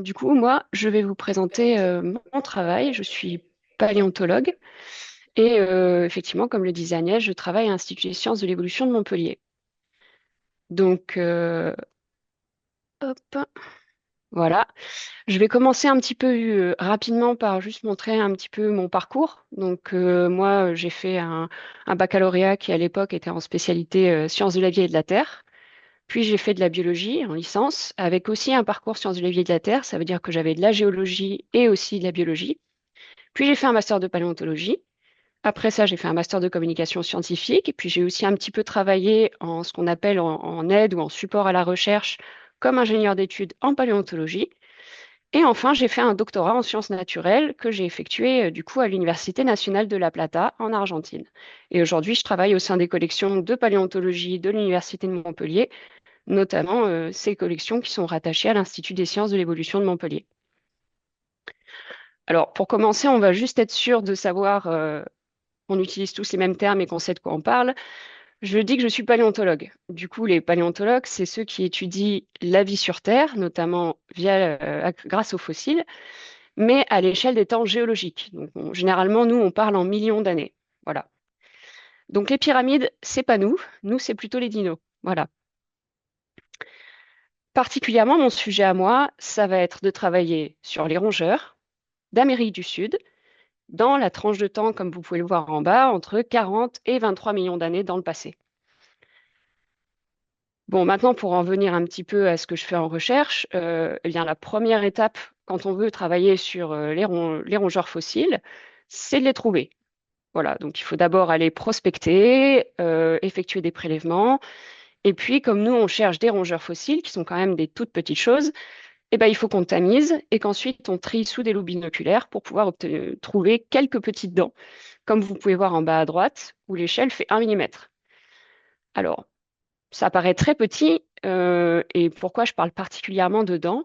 Du coup, moi, je vais vous présenter mon travail. Je suis paléontologue et effectivement, comme le disait Agnès, je travaille à l'Institut des sciences de l'évolution de Montpellier. Donc, hop, voilà. Je vais commencer un petit peu rapidement par juste montrer un petit peu mon parcours. Donc, moi, j'ai fait un baccalauréat qui, à l'époque, était en spécialité sciences de la vie et de la terre. Puis, j'ai fait de la biologie en licence, avec aussi un parcours sciences de la vie et de la terre. Ça veut dire que j'avais de la géologie et aussi de la biologie. Puis j'ai fait un master de paléontologie. Après ça, j'ai fait un master de communication scientifique. Et puis j'ai aussi un petit peu travaillé en ce qu'on appelle en aide ou en support à la recherche comme ingénieur d'études en paléontologie. Et enfin, j'ai fait un doctorat en sciences naturelles que j'ai effectué du coup à l'Université nationale de La Plata en Argentine. Et aujourd'hui, je travaille au sein des collections de paléontologie de l'Université de Montpellier, notamment ces collections qui sont rattachées à l'Institut des sciences de l'évolution de Montpellier. Alors, pour commencer, on va juste être sûr de savoir on utilise tous les mêmes termes et qu'on sait de quoi on parle. Je dis que je suis paléontologue. Du coup, les paléontologues, c'est ceux qui étudient la vie sur Terre, notamment grâce aux fossiles, mais à l'échelle des temps géologiques. Donc, généralement, nous, on parle en millions d'années. Voilà. Donc, les pyramides, c'est pas nous. Nous, c'est plutôt les dinos. Voilà. Particulièrement, mon sujet à moi, ça va être de travailler sur les rongeurs d'Amérique du Sud, dans la tranche de temps, comme vous pouvez le voir en bas, entre 40 et 23 millions d'années dans le passé. Bon, maintenant, pour en venir un petit peu à ce que je fais en recherche, eh bien, la première étape, quand on veut travailler sur les rongeurs fossiles, c'est de les trouver. Voilà, donc il faut d'abord aller prospecter, effectuer des prélèvements, et puis comme nous, on cherche des rongeurs fossiles, qui sont quand même des toutes petites choses, eh ben, il faut qu'on tamise et qu'ensuite on trie sous des loupes binoculaires pour pouvoir trouver quelques petites dents, comme vous pouvez voir en bas à droite, où l'échelle fait 1 mm. Alors, ça paraît très petit, et pourquoi je parle particulièrement de dents?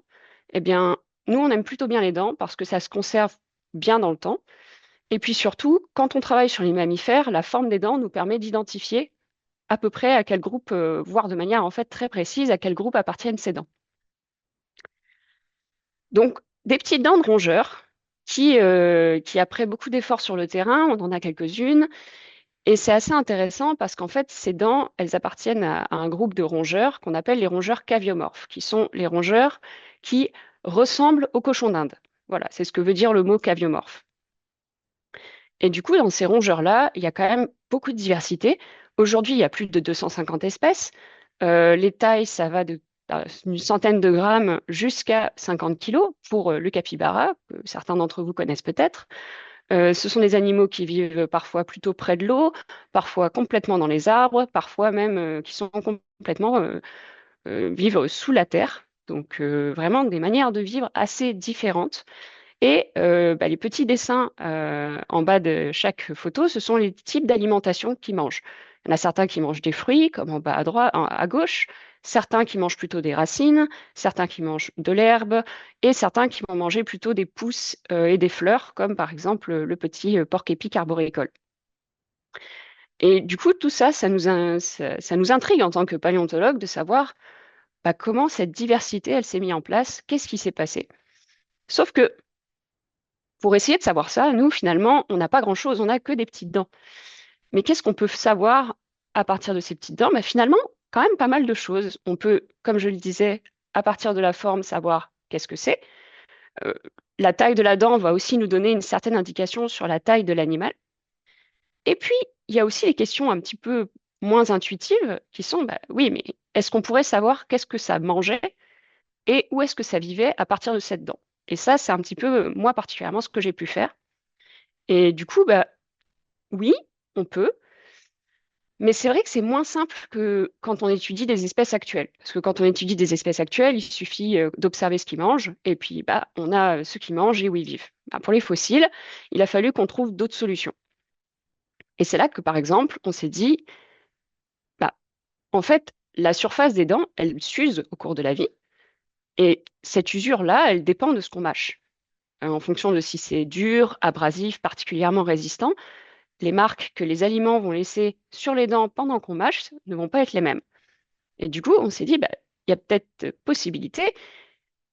Eh bien, nous, on aime plutôt bien les dents parce que ça se conserve bien dans le temps. Et puis surtout, quand on travaille sur les mammifères, la forme des dents nous permet d'identifier à peu près à quel groupe, voire de manière en fait très précise, à quel groupe appartiennent ces dents. Donc, des petites dents de rongeurs qui après beaucoup d'efforts sur le terrain, on en a quelques-unes. Et c'est assez intéressant parce qu'en fait, ces dents, elles appartiennent à un groupe de rongeurs qu'on appelle les rongeurs caviomorphes, qui sont les rongeurs qui ressemblent aux cochons d'Inde. Voilà, c'est ce que veut dire le mot caviomorphe. Et du coup, dans ces rongeurs-là, il y a quand même beaucoup de diversité. Aujourd'hui, il y a plus de 250 espèces. Les tailles, ça va une centaine de grammes jusqu'à 50 kilos pour le capybara, que certains d'entre vous connaissent peut-être. Ce sont des animaux qui vivent parfois plutôt près de l'eau, parfois complètement dans les arbres, parfois même qui sont complètement vivent sous la terre. Donc vraiment des manières de vivre assez différentes. Et les petits dessins en bas de chaque photo, ce sont les types d'alimentation qu'ils mangent. Il y en a certains qui mangent des fruits, comme en bas à droite, à gauche, certains qui mangent plutôt des racines, certains qui mangent de l'herbe, et certains qui vont manger plutôt des pousses et des fleurs, comme par exemple le petit porc-épic arboricole. Et du coup, tout ça, ça nous intrigue en tant que paléontologue de savoir comment cette diversité, elle s'est mise en place, qu'est-ce qui s'est passé. Sauf que pour essayer de savoir ça, nous, finalement, on n'a pas grand-chose, on n'a que des petites dents. Mais qu'est-ce qu'on peut savoir à partir de ces petites dents? Finalement, quand même pas mal de choses. On peut, comme je le disais, à partir de la forme, savoir qu'est-ce que c'est. Euh, la taille de la dent va aussi nous donner une certaine indication sur la taille de l'animal. Et puis, il y a aussi les questions un petit peu moins intuitives qui sont, oui, mais est-ce qu'on pourrait savoir qu'est-ce que ça mangeait et où est-ce que ça vivait à partir de cette dent? Et ça, c'est un petit peu, moi particulièrement, ce que j'ai pu faire. Et du coup, oui, on peut, mais c'est vrai que c'est moins simple que quand on étudie des espèces actuelles. Parce que quand on étudie des espèces actuelles, il suffit d'observer ce qu'ils mangent, et puis on a ce qu'ils mangent et où ils vivent. Pour les fossiles, il a fallu qu'on trouve d'autres solutions. Et c'est là que, par exemple, on s'est dit, bah, en fait, la surface des dents, elle s'use au cours de la vie, et cette usure-là, elle dépend de ce qu'on mâche. En fonction de si c'est dur, abrasif, particulièrement résistant, les marques que les aliments vont laisser sur les dents pendant qu'on mâche ne vont pas être les mêmes. Et du coup, on s'est dit, il y a peut-être possibilité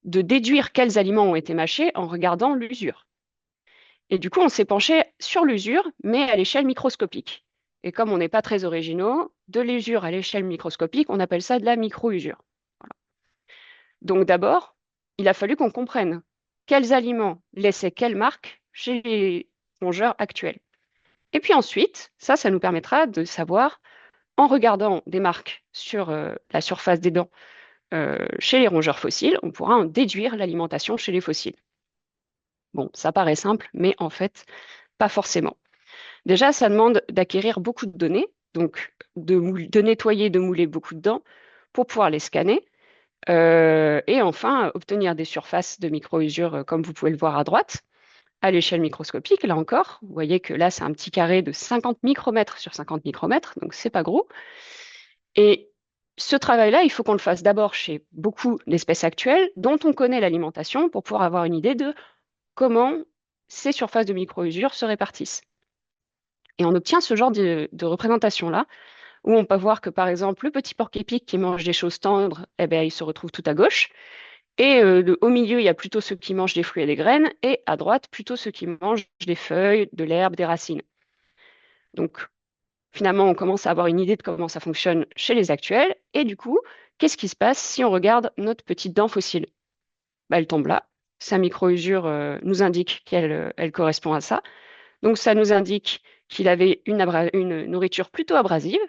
de déduire quels aliments ont été mâchés en regardant l'usure. Et du coup, on s'est penché sur l'usure, mais à l'échelle microscopique. Et comme on n'est pas très originaux, de l'usure à l'échelle microscopique, on appelle ça de la micro-usure. Voilà. Donc d'abord, il a fallu qu'on comprenne quels aliments laissaient quelle marque chez les rongeurs actuels. Et puis ensuite, ça nous permettra de savoir, en regardant des marques sur la surface des dents chez les rongeurs fossiles, on pourra en déduire l'alimentation chez les fossiles. Bon, ça paraît simple, mais en fait, pas forcément. Déjà, ça demande d'acquérir beaucoup de données, donc de nettoyer, de mouler beaucoup de dents pour pouvoir les scanner. Et enfin, obtenir des surfaces de micro-usure, comme vous pouvez le voir à droite, à l'échelle microscopique, là encore. Vous voyez que là, c'est un petit carré de 50 micromètres sur 50 micromètres, donc c'est pas gros. Et ce travail-là, il faut qu'on le fasse d'abord chez beaucoup d'espèces actuelles dont on connaît l'alimentation pour pouvoir avoir une idée de comment ces surfaces de micro-usure se répartissent. Et on obtient ce genre de représentation-là, où on peut voir que, par exemple, le petit porc-épic qui mange des choses tendres, eh ben, il se retrouve tout à gauche. Et au milieu, il y a plutôt ceux qui mangent des fruits et des graines, et à droite, plutôt ceux qui mangent des feuilles, de l'herbe, des racines. Donc, finalement, on commence à avoir une idée de comment ça fonctionne chez les actuels. Et du coup, qu'est-ce qui se passe si on regarde notre petite dent fossile? Bah, elle tombe là. Sa micro-usure nous indique qu'elle correspond à ça. Donc, ça nous indique qu'il avait une nourriture plutôt abrasive,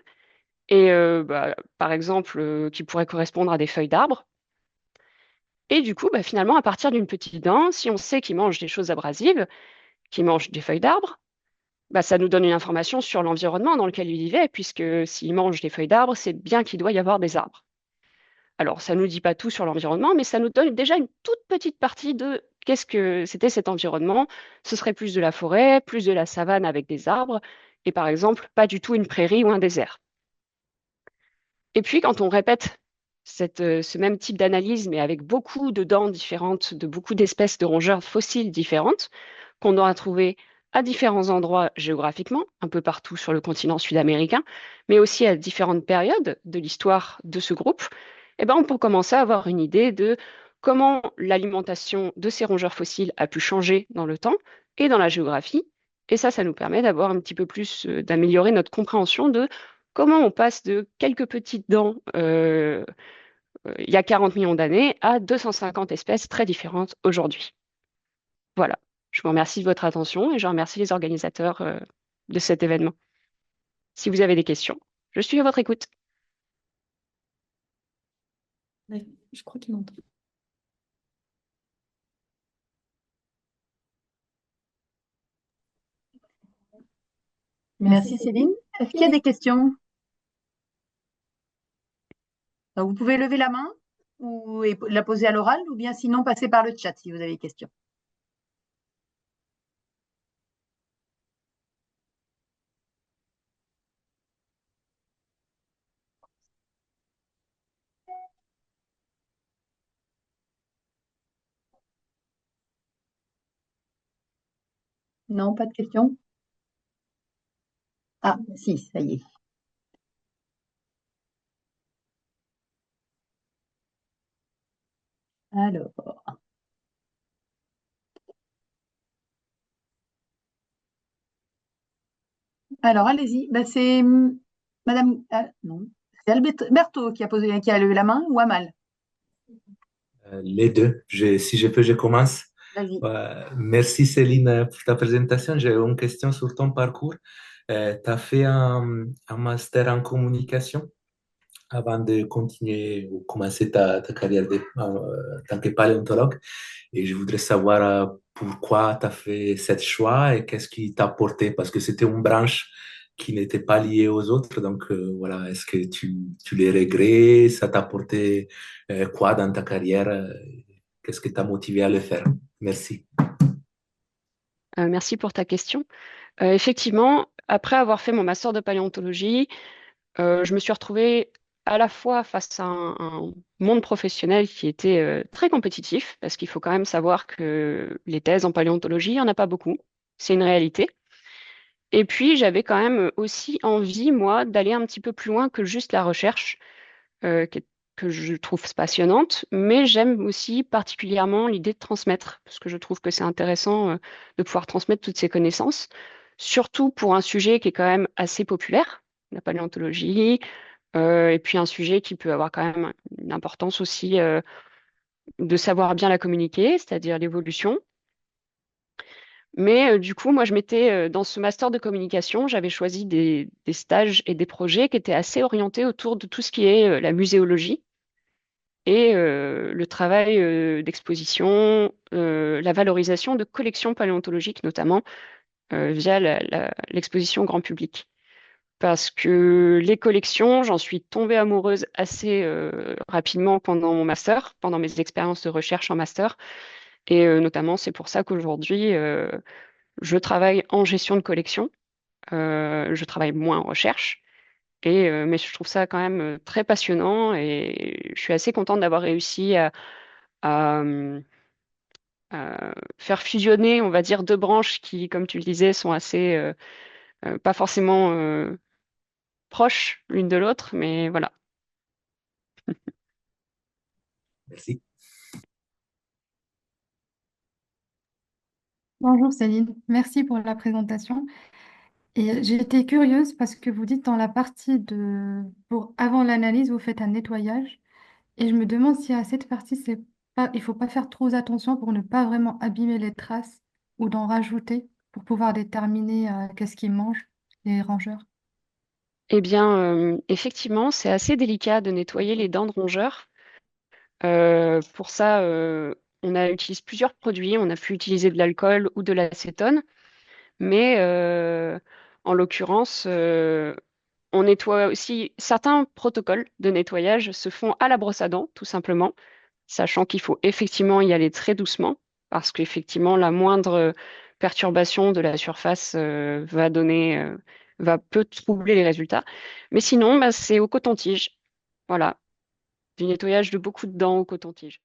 et bah, par exemple, qui pourrait correspondre à des feuilles d'arbres. Et du coup, bah, finalement, à partir d'une petite dent, si on sait qu'il mange des choses abrasives, qu'il mange des feuilles d'arbres, bah, ça nous donne une information sur l'environnement dans lequel il vivait, puisque s'il mange des feuilles d'arbres, c'est bien qu'il doit y avoir des arbres. Alors, ça ne nous dit pas tout sur l'environnement, mais ça nous donne déjà une toute petite partie de qu'est-ce que c'était cet environnement. Ce serait plus de la forêt, plus de la savane avec des arbres, et par exemple, pas du tout une prairie ou un désert. Et puis, quand on répète ce même type d'analyse, mais avec beaucoup de dents différentes, de beaucoup d'espèces de rongeurs fossiles différentes, qu'on aura trouvées à différents endroits géographiquement, un peu partout sur le continent sud-américain, mais aussi à différentes périodes de l'histoire de ce groupe, eh ben, on peut commencer à avoir une idée de comment l'alimentation de ces rongeurs fossiles a pu changer dans le temps et dans la géographie. Et ça nous permet d'avoir un petit peu plus, d'améliorer notre compréhension de comment on passe de quelques petites dents il y a 40 millions d'années à 250 espèces très différentes aujourd'hui. Voilà. Je vous remercie de votre attention et je remercie les organisateurs de cet événement. Si vous avez des questions, je suis à votre écoute. Ouais, je crois qu'il m'entend. Merci Céline. Est-ce qu'il y a des questions? Vous pouvez lever la main ou la poser à l'oral ou bien sinon passer par le chat si vous avez des questions. Non, pas de questions? Ah, si, ça y est. Alors, allez-y. C'est Madame. Ah, non, c'est Alberto qui a levé la main ou Amal? Les deux. Si je peux, je commence. Vas-y. Merci Céline pour ta présentation. J'ai une question sur ton parcours. Tu as fait un master en communication avant de continuer ou commencer ta carrière en tant que paléontologue. Et je voudrais savoir pourquoi tu as fait ce choix et qu'est-ce qui t'a porté, parce que c'était une branche qui n'était pas liée aux autres. Donc voilà, est-ce que tu les regrettes? Ça t'a apporté quoi dans ta carrière? Qu'est-ce qui t'a motivé à le faire? Merci. Merci pour ta question. Effectivement, après avoir fait mon master de paléontologie, je me suis retrouvée à la fois face à un monde professionnel qui était très compétitif, parce qu'il faut quand même savoir que les thèses en paléontologie, il n'y en a pas beaucoup. C'est une réalité. Et puis, j'avais quand même aussi envie, moi, d'aller un petit peu plus loin que juste la recherche, que je trouve passionnante, mais j'aime aussi particulièrement l'idée de transmettre, parce que je trouve que c'est intéressant de pouvoir transmettre toutes ces connaissances, surtout pour un sujet qui est quand même assez populaire, la paléontologie, et puis un sujet qui peut avoir quand même une importance aussi de savoir bien la communiquer, c'est-à-dire l'évolution. Mais du coup, moi, je m'étais, dans ce master de communication, j'avais choisi des stages et des projets qui étaient assez orientés autour de tout ce qui est la muséologie et le travail d'exposition, la valorisation de collections paléontologiques, notamment via l'exposition grand public. Parce que les collections, j'en suis tombée amoureuse assez rapidement pendant mon master, pendant mes expériences de recherche en master. Et notamment, c'est pour ça qu'aujourd'hui, je travaille en gestion de collection. Je travaille moins en recherche. Mais je trouve ça quand même très passionnant et je suis assez contente d'avoir réussi à, faire fusionner, on va dire, deux branches qui, comme tu le disais, sont assez pas forcément proches l'une de l'autre, mais voilà. Merci. Bonjour Céline, merci pour la présentation. Et j'ai été curieuse parce que vous dites dans la partie pour avant l'analyse, vous faites un nettoyage. Et je me demande si à cette partie, il faut pas faire trop attention pour ne pas vraiment abîmer les traces ou d'en rajouter pour pouvoir déterminer qu'est-ce qu'ils mangent, les rongeurs. Eh bien, effectivement, c'est assez délicat de nettoyer les dents de rongeurs. Pour ça, utilise plusieurs produits. On a pu utiliser de l'alcool ou de l'acétone, mais en l'occurrence, on nettoie aussi certains protocoles de nettoyage se font à la brosse à dents, tout simplement, sachant qu'il faut effectivement y aller très doucement, parce qu'effectivement, la moindre perturbation de la surface peut troubler les résultats. Mais sinon, bah, c'est au coton-tige. Voilà, du nettoyage de beaucoup de dents au coton-tige.